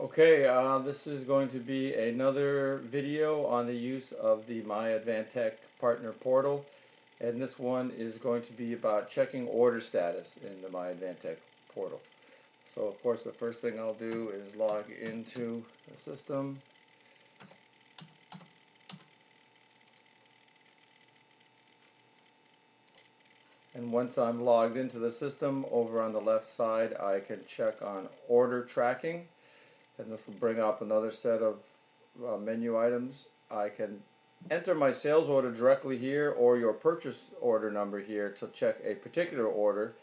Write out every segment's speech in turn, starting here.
Okay, this is going to be another video on the use of the MyAdvantech partner portal, and this one is going to be about checking order status in the MyAdvantech portal. So of course the first thing I'll do is log into the system. And once I'm logged into the system, over on the left side I can check on order tracking, and this will bring up another set of menu items. I can enter my sales order directly here or your purchase order number here to check a particular order.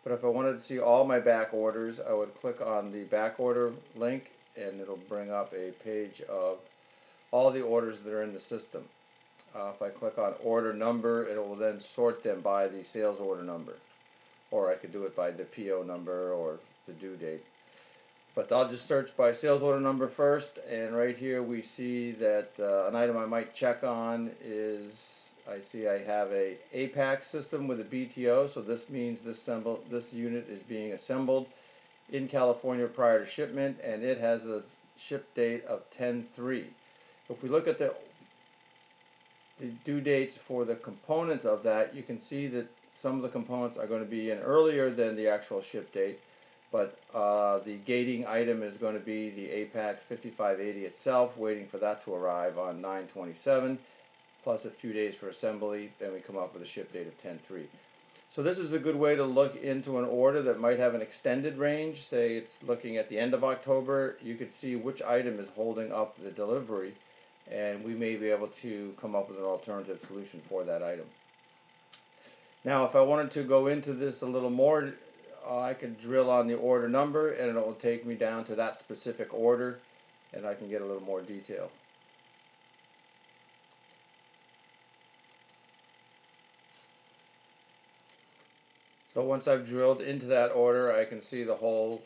But if I wanted to see all my back orders, I would click on the back order link and it'll bring up a page of all the orders that are in the system. If I click on order number, it will then sort them by the sales order number, or I could do it by the PO number or the due date. But I'll just search by sales order number first, and right here we see that an item I might check on is, I see I have a APAC system with a BTO, so this means this unit is being assembled in California prior to shipment, and it has a ship date of 10/3. If we look at the due dates for the components of that, you can see that some of the components are going to be in earlier than the actual ship date. But the gating item is going to be the APAC 5580 itself, waiting for that to arrive on 9/27, plus a few days for assembly. Then we come up with a ship date of 10/3. So this is a good way to look into an order that might have an extended range. Say it's looking at the end of October, you could see which item is holding up the delivery, and we may be able to come up with an alternative solution for that item. Now if I wanted to go into this a little more, I can drill on the order number and it will take me down to that specific order, and I can get a little more detail. So once I've drilled into that order, I can see the whole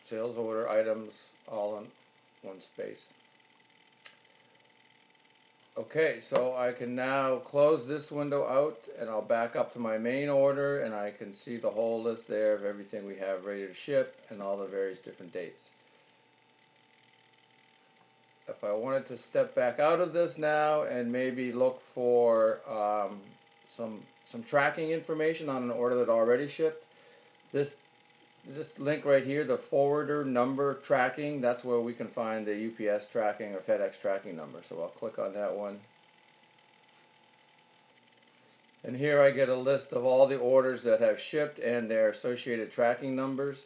sales order items all in one space. Okay, so I can now close this window out and I'll back up to my main order, and I can see the whole list there of everything we have ready to ship and all the various different dates. If I wanted to step back out of this now and maybe look for some tracking information on an order that already shipped, this link right here, the forwarder number tracking, that's where we can find the UPS tracking or FedEx tracking number. So I'll click on that one. And here I get a list of all the orders that have shipped and their associated tracking numbers.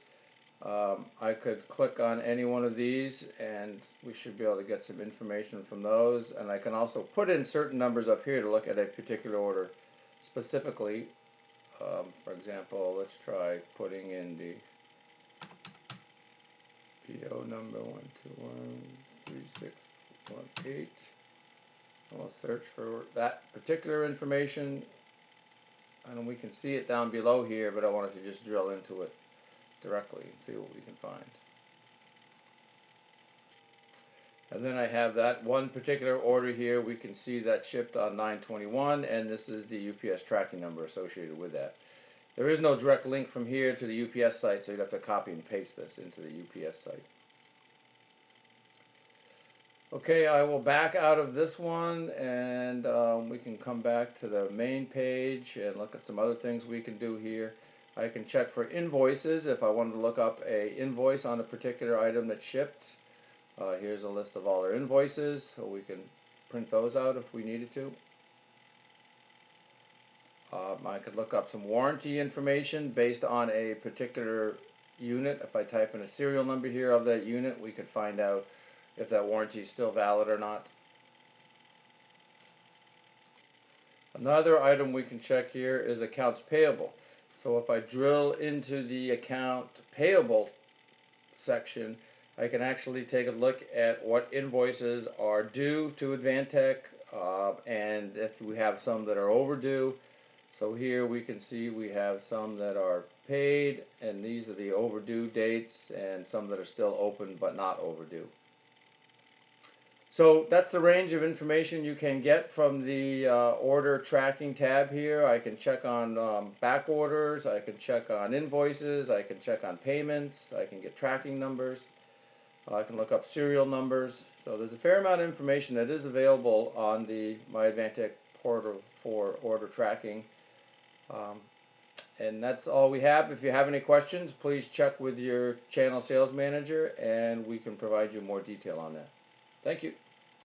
I could click on any one of these and we should be able to get some information from those. And I can also put in certain numbers up here to look at a particular order specifically. For example, let's try putting in the PO number 1213618. We'll search for that particular information, and we can see it down below here, but I wanted to just drill into it directly and see what we can find. And then I have that one particular order here. We can see that shipped on 9/21, and this is the UPS tracking number associated with that. There is no direct link from here to the UPS site, so you'd have to copy and paste this into the UPS site. Okay, I will back out of this one, and we can come back to the main page and look at some other things we can do here. I can check for invoices if I wanted to look up an invoice on a particular item that shipped. Here's a list of all our invoices, so we can print those out if we needed to. I could look up some warranty information based on a particular unit. If I type in a serial number here of that unit, we could find out if that warranty is still valid or not. Another item we can check here is accounts payable. So if I drill into the account payable section, I can actually take a look at what invoices are due to Advantech, and if we have some that are overdue. So here we can see we have some that are paid, and these are the overdue dates, and some that are still open but not overdue. So that's the range of information you can get from the order tracking tab here. I can check on back orders, I can check on invoices, I can check on payments, I can get tracking numbers. I can look up serial numbers. So there's a fair amount of information that is available on the MyAdvantech portal for order tracking. And that's all we have. If you have any questions, please check with your channel sales manager and we can provide you more detail on that. Thank you.